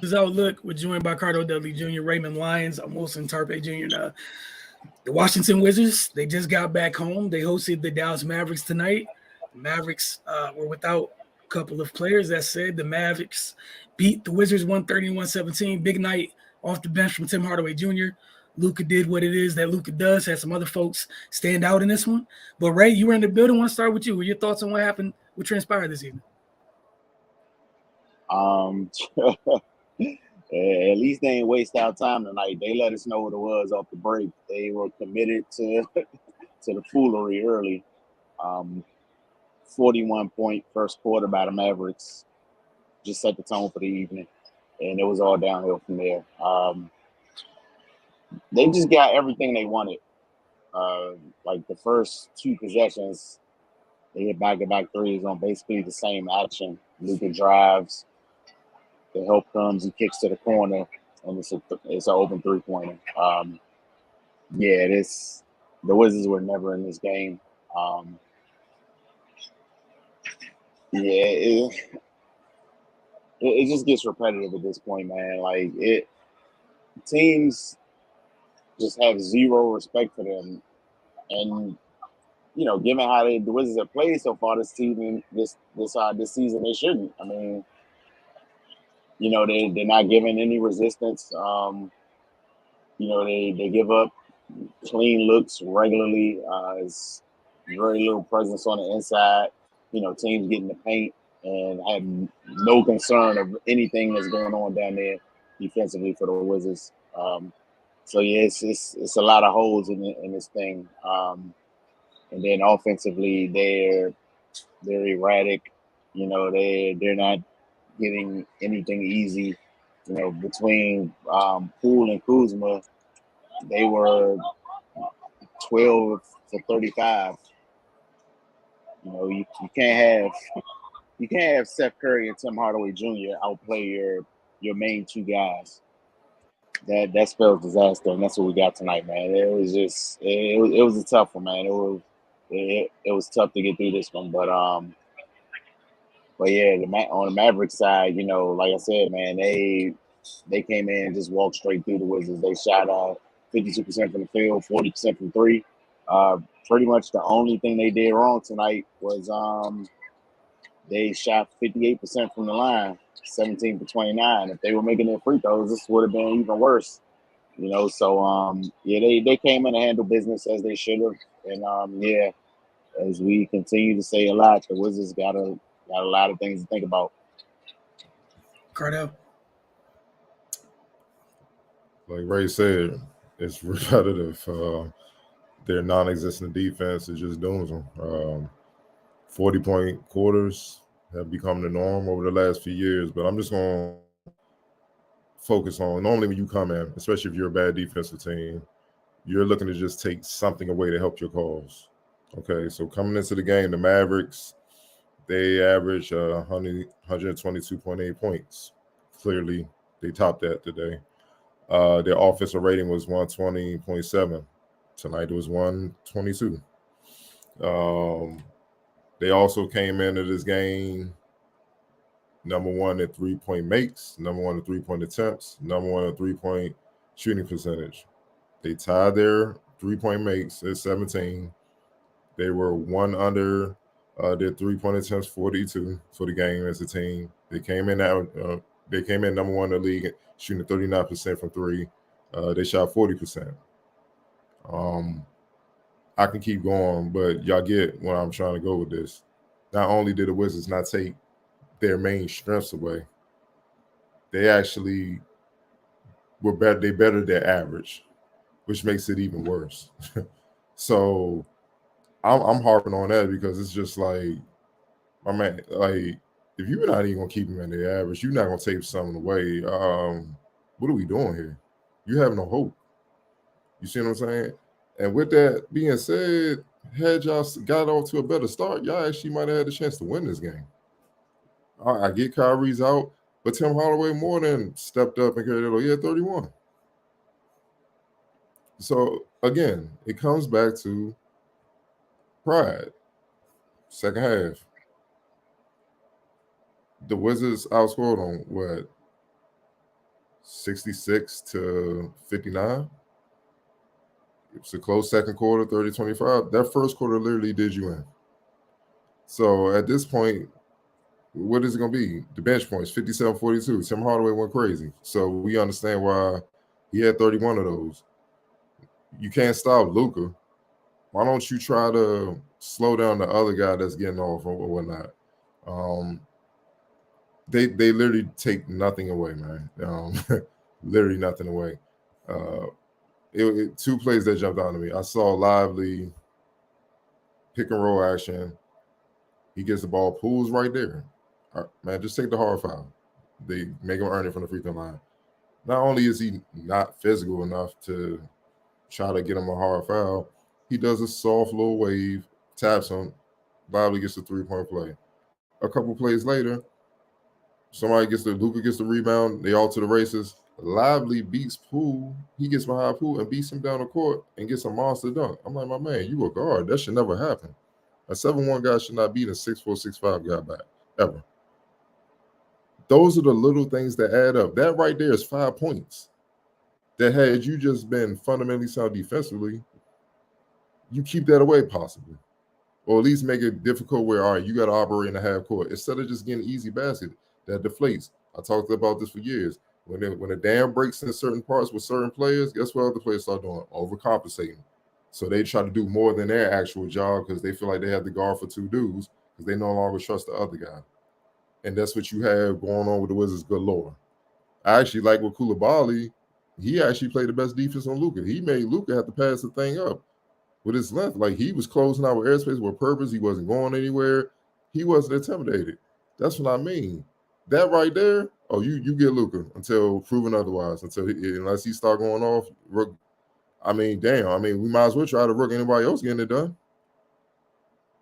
This is Outlook. We're joined by Cardo Dudley Jr., Raymond Lyons, I'm Wilson Tarpe Jr. The Washington Wizards, they just got back home. They hosted the Dallas Mavericks tonight. The Mavericks were without a couple of players. That said, the Mavericks beat the Wizards 130-117. Big night off the bench from Tim Hardaway Jr. Luka did what it is that Luka does. Had some other folks stand out in this one. But, Ray, you were in the building. I want to start with you. What are your thoughts on what happened, what transpired this evening? At least they ain't waste our time tonight. They let us know what it was off the break. They were committed to to the foolery early. 41-point first quarter by the Mavericks just set the tone for the evening, and it was all downhill from there. They just got everything they wanted. Like the first two possessions, they hit back-to-back threes on basically the same action. Luka drives, the help comes, he kicks to the corner, and it's an open three-pointer. The Wizards were never in this game. It just gets repetitive at this point, man. Like teams just have zero respect for them, and given how the Wizards have played so far this season, this season, they shouldn't. I mean, they're not giving any resistance. They give up clean looks regularly. It's very little presence on the inside. Teams getting the paint and have no concern of anything that's going on down there defensively for the Wizards. It's a lot of holes in this thing. And then offensively, they're erratic. They're not getting anything easy. Between Poole and Kuzma, they were 12 for 35. You can't have Steph Curry and Tim Hardaway Jr. outplay your main two guys. That spells disaster, and that's what we got tonight, man. It was just it was a tough one, man. It was tough to get through this one, but yeah, on the Mavericks side, like I said, man, they came in and just walked straight through the Wizards. They shot 52% from the field, 40% from three. Pretty much the only thing they did wrong tonight was they shot 58% from the line, 17 for 29. If they were making their free throws, this would have been even worse. So they came in and handled business as they should have. And as we continue to say a lot, the Wizards got a lot of things to think about. Cardell. Like Ray said, it's repetitive. Their non-existent defense is just dooms them. 40-point quarters have become the norm over the last few years, but I'm just going to focus on, normally when you come in, especially if you're a bad defensive team, you're looking to just take something away to help your cause. Okay, so coming into the game, the Mavericks, they average 122.8 points. Clearly, they topped that today. Their offensive rating was 120.7. Tonight it was 122. They also came into this game number one in three-point makes, number one in three-point attempts, number one in three-point shooting percentage. They tied their three-point makes at 17. They were one under their three-point attempts, 42 for the game as a team. They came in number one in the league, shooting 39% from three. They shot 40%. I can keep going, but y'all get where I'm trying to go with this. Not only did the Wizards not take their main strengths away, they actually were better. They bettered their average, which makes it even worse. So I'm harping on that because it's just like, my man, like, if you're not even gonna keep them in their average, you're not gonna take something away. What are we doing here? You have no hope. You see what I'm saying? And with that being said, had y'all got off to a better start, y'all actually might have had a chance to win this game. I get Kyrie's out, but Tim Hardaway more than stepped up and carried it over. He had 31. So again, it comes back to pride. Second half, the Wizards outscored on what, 66-59. It was a close second quarter, 30-25. That first quarter literally did you in. So at this point, what is it going to be? The bench points, 57-42. Tim Hardaway went crazy. So we understand why he had 31 of those. You can't stop Luka. Why don't you try to slow down the other guy that's getting off or whatnot? They literally take nothing away, man. Literally nothing away. Two plays that jumped out to me. I saw Lively pick and roll action. He gets the ball, pulls right there. All right, man, just take the hard foul. They make him earn it from the free throw line. Not only is he not physical enough to try to get him a hard foul, he does a soft little wave, taps him, Lively gets a 3-point play. A couple plays later, Luka gets the rebound, they all to the races. Lively beats Poole. He gets behind Poole and beats him down the court and gets a monster dunk. I'm like, my man, you a guard. That should never happen. A 7'1" guy should not beat a 6'4", 6'5" guy back, ever. Those are the little things that add up. That right there is 5 points. That had you just been fundamentally sound defensively, you keep that away possibly. Or at least make it difficult where, all right, you got to operate in the half court. Instead of just getting easy basket that deflates. I talked about this for years. When the dam breaks in certain parts with certain players, guess what other players start doing? Overcompensating. So they try to do more than their actual job because they feel like they have the guard for 2 dudes because they no longer trust the other guy. And that's what you have going on with the Wizards galore. I actually like with Koulibaly, he actually played the best defense on Luka. He made Luka have to pass the thing up with his length. Like he was closing out with airspace with purpose. He wasn't going anywhere. He wasn't intimidated. That's what I mean. That right there, you get Luka until proven otherwise. Unless he start going off. We might as well try to rook anybody else getting it done.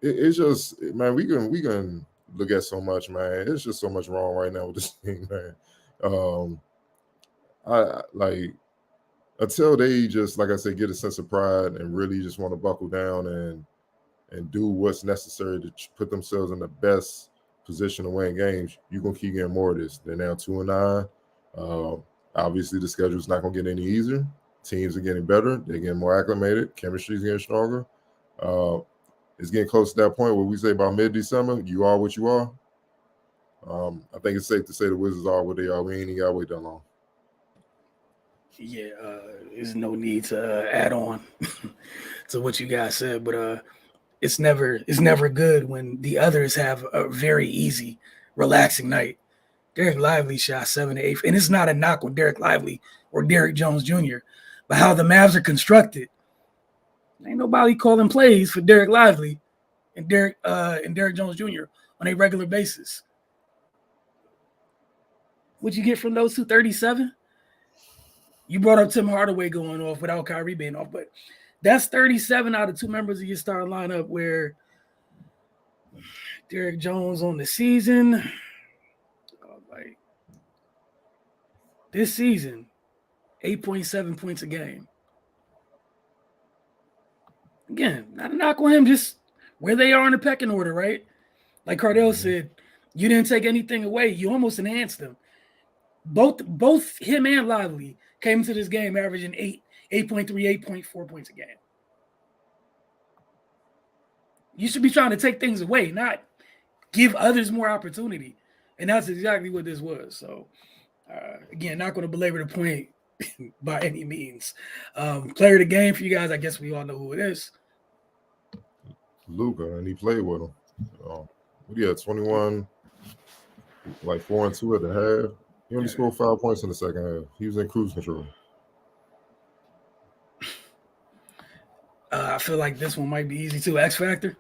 It's just, man, we can look at so much, man. It's just so much wrong right now with this thing, man. Until they just, like I said, get a sense of pride and really just want to buckle down and do what's necessary to put themselves in the best position to win games, you're going to keep getting more of this. They're now 2-9. Obviously, the schedule's not going to get any easier. Teams are getting better. They're getting more acclimated. Chemistry's getting stronger. It's getting close to that point where we say about mid-December, you are what you are. I think it's safe to say the Wizards are what they are. We ain't even got to wait that long. Yeah, there's no need to add on to what you guys said, but it's never good when the others have a very easy, relaxing night. Derek Lively shot 7 to 8, and it's not a knock on Derek Lively or Derek Jones Jr., but how the Mavs are constructed. Ain't nobody calling plays for Derek Lively and Derek Jones Jr. on a regular basis. What'd you get from those two? 37? You brought up Tim Hardaway going off without Kyrie being off, but that's 37 out of 2 members of your starting lineup where Derek Jones on the season, like this season, 8.7 points a game. Again, not a knock on him, just where they are in the pecking order, right? Like Cardell said, you didn't take anything away. You almost enhanced them. Both him and Lively came into this game averaging 8.3, 8.4 points a game. You should be trying to take things away, not give others more opportunity. And that's exactly what this was. So, again, not going to belabor the point by any means. Player of the game for you guys, I guess we all know who it is. Luka, and he played with him. What do you have, 21, like 4 and 2 at the half? He only scored 5 points in the second half. He was in cruise control. I feel like this one might be easy too. X Factor.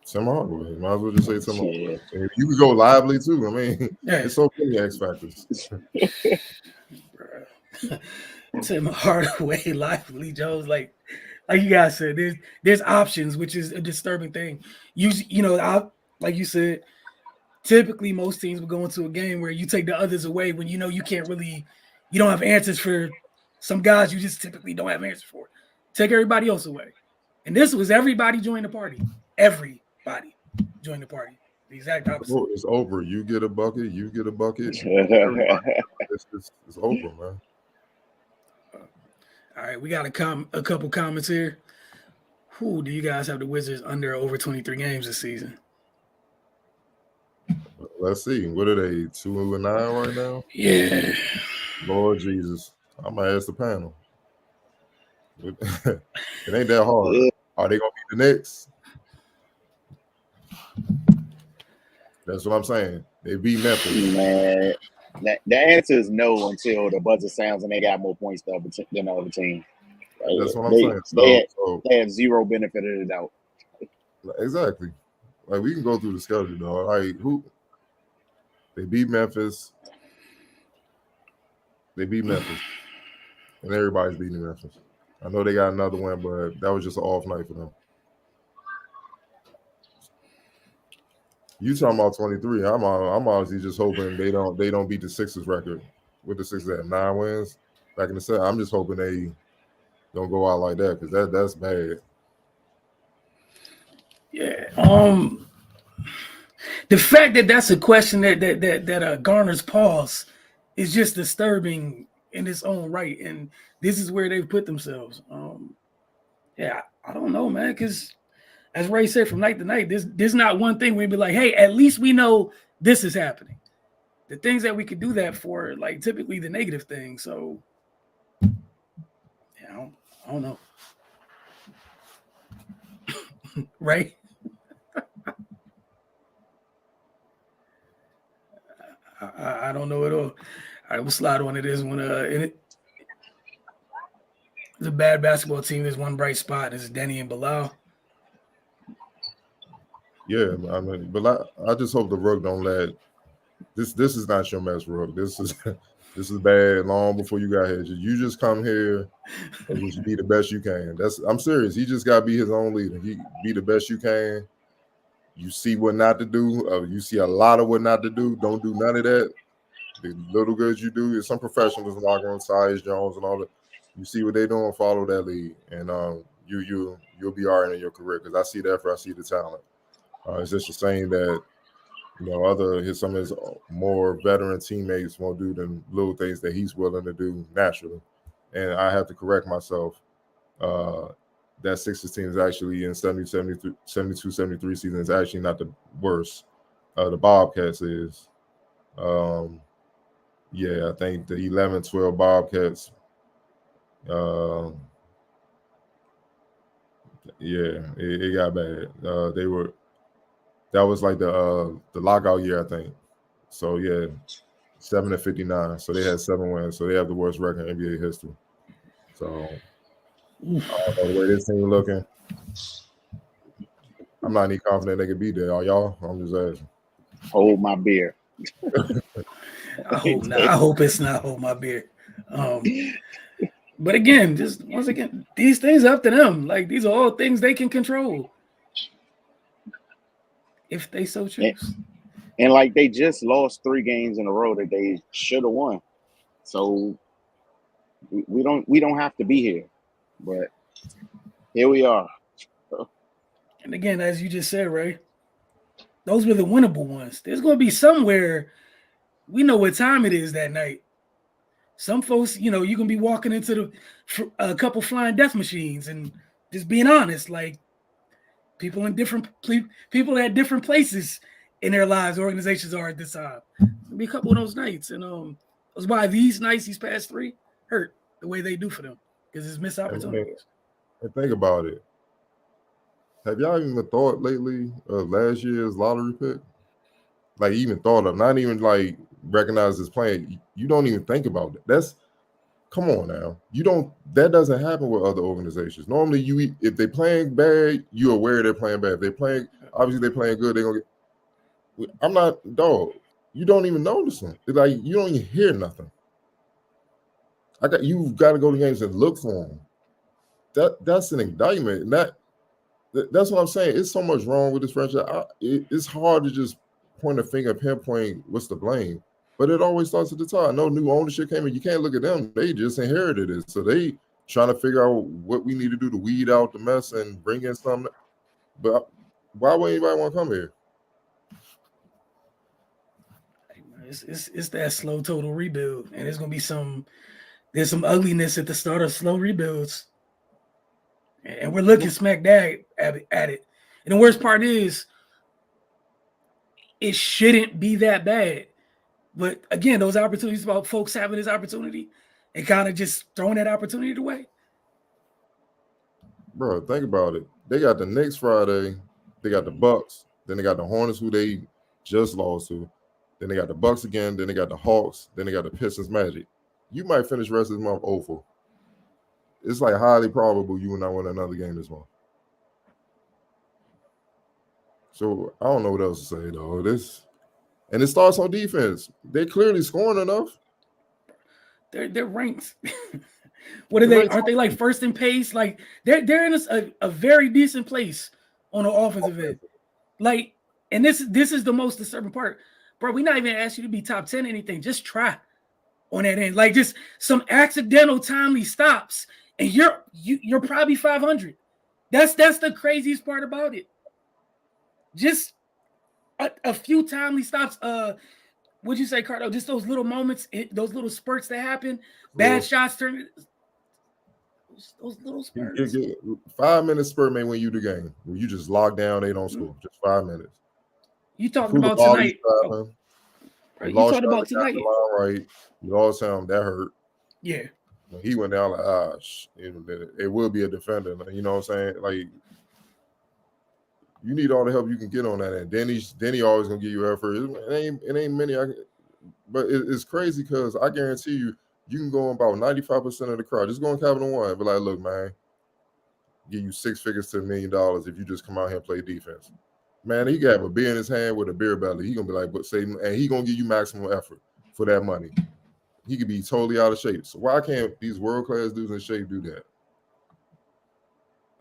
Tim Hardaway. Might as well just say Tim Hardaway. You could go Lively too. I mean, it's so many X Factors. Tim Hardaway, Lively, Jones, like you guys said, there's options, which is a disturbing thing. Like you said, typically most teams will go into a game where you take the others away when you know you don't have answers for some guys you just typically don't have answers for. Take everybody else away. And this was everybody joined the party. Everybody joined the party. exact opposite. It's over. You get a bucket. You get a bucket. Everybody. It's over, man. All right, we got a couple comments here. Who do you guys have the Wizards under or over 23 games this season? Let's see. What are they? 2-9 right now? Yeah. Lord Jesus. I'm gonna ask the panel. It ain't that hard. Yeah. Are they gonna be the Knicks? That's what I'm saying. They beat Memphis. Man, the answer is no until the buzzer sounds and they got more points than the other team. That's what I'm saying. They have zero benefit of the doubt. Exactly. Like we can go through the schedule, though. Like who? They beat Memphis. And everybody's beating Memphis. I know they got another one, but that was just an off night for them. You talking about 23? I'm honestly just hoping they don't beat the Sixers record. With the Sixers at 9 wins back in the set, I'm just hoping they don't go out like that because that's bad. Yeah. The fact that that's a question that garners pause is just disturbing in its own right, and this is where they've put themselves. Yeah, I don't know, man, because as Ray said, from night to night, there's not one thing where we'd be like, hey, at least we know this is happening. The things that we could do that for, like typically the negative things. So, yeah, I don't know. Right? I don't know at all. All right, we'll slide on to this one. It's a bad basketball team. There's one bright spot. It's Denny and Bilal. Yeah, I mean, but I just hope the rug don't let this. This is not your mess, rug. This is bad. Long before you got here, you just come here and just be the best you can. I'm serious. He just got to be his own leader. He be the best you can. You see what not to do. You see a lot of what not to do. Don't do none of that. The little good you do is some professionals in the locker room, Size Jones and all that. You see what they're doing, follow that lead, and you'll be all right in your career because I see the effort, I see the talent. It's just the same that some of his more veteran teammates won't do the little things that he's willing to do naturally, and I have to correct myself. That Sixers team is actually in 72-73 season is actually not the worst. The Bobcats is. Yeah, I think the 11-12 Bobcats. Yeah, it got bad. That was like the lockout year, I think. So yeah, 7-59. So they had 7 wins. So they have the worst record in NBA history. So I don't know the way this team looking. I'm not any confident they could be there. Are y'all? I'm just asking. Hold my beer. I hope not. I hope it's not hold my beer. But again, just once again, these things are up to them. Like these are all things they can control if they so choose. And like they just lost 3 games in a row that they should have won. So we don't have to be here, but here we are. And again, as you just said, Ray, those were the winnable ones. There's going to be somewhere we know what time it is that night. Some folks, you can be walking into a couple flying death machines and just being honest, like people at different places in their lives, organizations are at this time. There'll be a couple of those nights, and that's why these past 3 hurt the way they do for them because it's missed opportunities. And think about it. Have y'all even thought lately of last year's lottery pick? Like even thought of, not even like recognize as playing. You don't even think about it. Come on now. That doesn't happen with other organizations. Normally if they're playing bad, you're aware they're playing bad. If they're playing good, they're gonna get. I'm not dog. You don't even notice them. It's like you don't even hear nothing. You've got to go to games and look for them. That's an indictment. And that's what I'm saying. It's so much wrong with this franchise. It's hard to just point a finger, pinpoint what's the blame. But it always starts at the top. No new ownership came in. You can't look at them. They just inherited it. So they trying to figure out what we need to do to weed out the mess and bring in something. But why would anybody want to come here? It's that slow total rebuild, and there's some ugliness at the start of slow rebuilds, and we're looking smack dab at it. And the worst part is, it shouldn't be that bad. But again, those opportunities about folks having this opportunity and kind of just throwing that opportunity away. Bro, think about it. They got the Knicks Friday, they got the Bucks, then they got the Hornets, who they just lost to. Then they got the Bucks again, then they got the Hawks, then they got the Pistons Magic. You might finish the rest of this month 0-4. It's like highly probable you will not win another game this month. So I don't know what else to say though. And it starts on defense. They're clearly scoring enough. They're ranked. What are they? Aren't they like first in pace? Like they're in a very decent place on the offensive end. Like, and this is the most disturbing part, bro. We're not even asking you to be top 10 or anything. Just try on that end. Like just some accidental timely stops, and you're probably 500. That's the craziest part about it. Just a few timely stops. What'd you say, Cardo? Just those little moments, those little spurts that happen. Bad shots turn. Those little spurts. 5 minute spurt may win you the game. When you just lock down, they don't score. Just 5 minutes. You talking about tonight? You talking about tonight? Right. You lost him. That hurt. Yeah. When he went down, like, it will be a defender. You know what I'm saying? Like, you need all the help you can get on that end. Denny always gonna give you effort. It ain't many. But it's crazy because I guarantee you can go about 95% of the crowd. Just go on Capital One and be like, look, man, give you 6 figures to $1 million if you just come out here and play defense. Man, he can have a beer in his hand with a beer belly. He gonna be like, and he gonna give you maximum effort for that money. He could be totally out of shape. So why can't these world-class dudes in shape do that?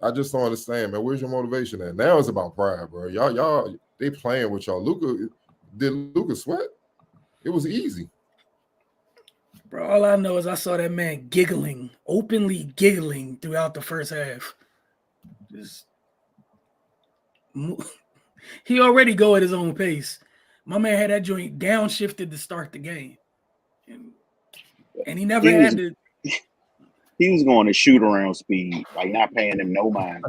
I just don't understand, man. Where's your motivation at? Now it's about pride, bro. Y'all, they playing with y'all. Did Luka sweat? It was easy. Bro, all I know is I saw that man openly giggling throughout the first half. He already go at his own pace. My man had that joint downshifted to start the game. And he never had to. He was going to shoot around speed, like not paying him no mind.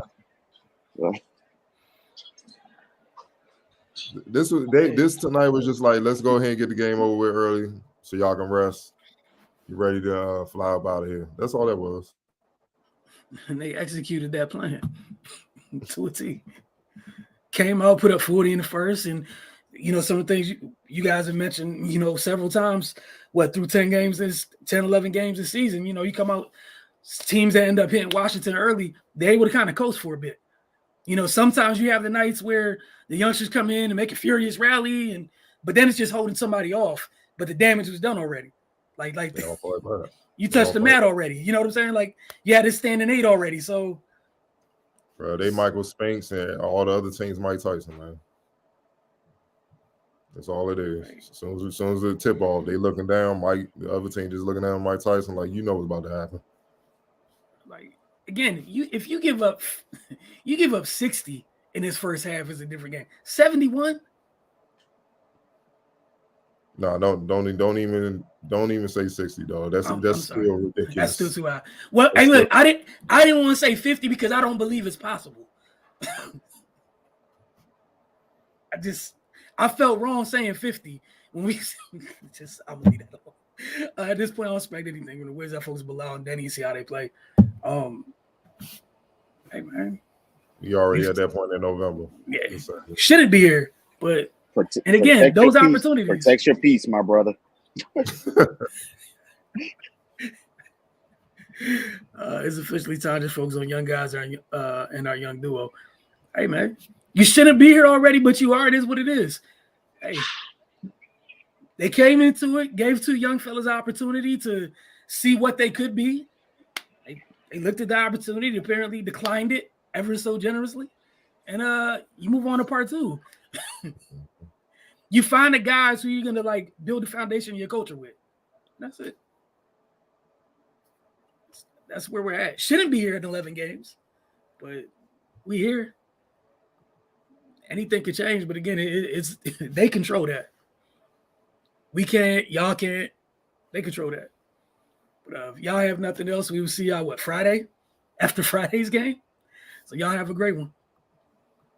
This tonight was just like, let's go ahead and get the game over with early so y'all can rest. You ready to fly up out of here. That's all that was. And they executed that plan to a T. Came out, put up 40 in the first, and some of the things you guys have mentioned, several times, through 10 games, 11 games this season, you come out, teams that end up hitting Washington early, they're able to kind of coast for a bit. Sometimes you have the nights where the youngsters come in and make a furious rally, but then it's just holding somebody off, but the damage was done already. Like you touched the mat already. You know what I'm saying? Like you had this standing 8 already. So, bro, they Michael Spinks and all the other teams Mike Tyson, man. That's all it is. Right. As soon as the tip off, they looking down. The other team just looking down Mike Tyson, like what's about to happen. Like again, if you give up 60 in this first half, is a different game. 71. No, don't even say 60, dog. That's still ridiculous. That's still too high. Well, hey, look, I didn't want to say 50 because I don't believe it's possible. I felt wrong saying 50 when we I'm gonna leave that alone. At this point, I don't expect anything when the Wizards folks below and then you see how they play. Hey man, you already at that point in November. Yeah, shouldn't be here, but. And again, those opportunities. Protect your peace, my brother. It's officially time to focus on young guys and our young duo. Hey, man, you shouldn't be here already, but you are. It is what it is. Hey, they came into it, gave 2 young fellas opportunity to see what they could be. They looked at the opportunity, apparently declined it ever so generously, and you move on to part 2. You find the guys who you're going to build the foundation of your culture with. That's it. That's where we're at. Shouldn't be here in 11 games, but we here. Anything could change, but again, it's they control that. We can't, y'all can't. They control that. But if y'all have nothing else, we will see y'all Friday after Friday's game. So y'all have a great one.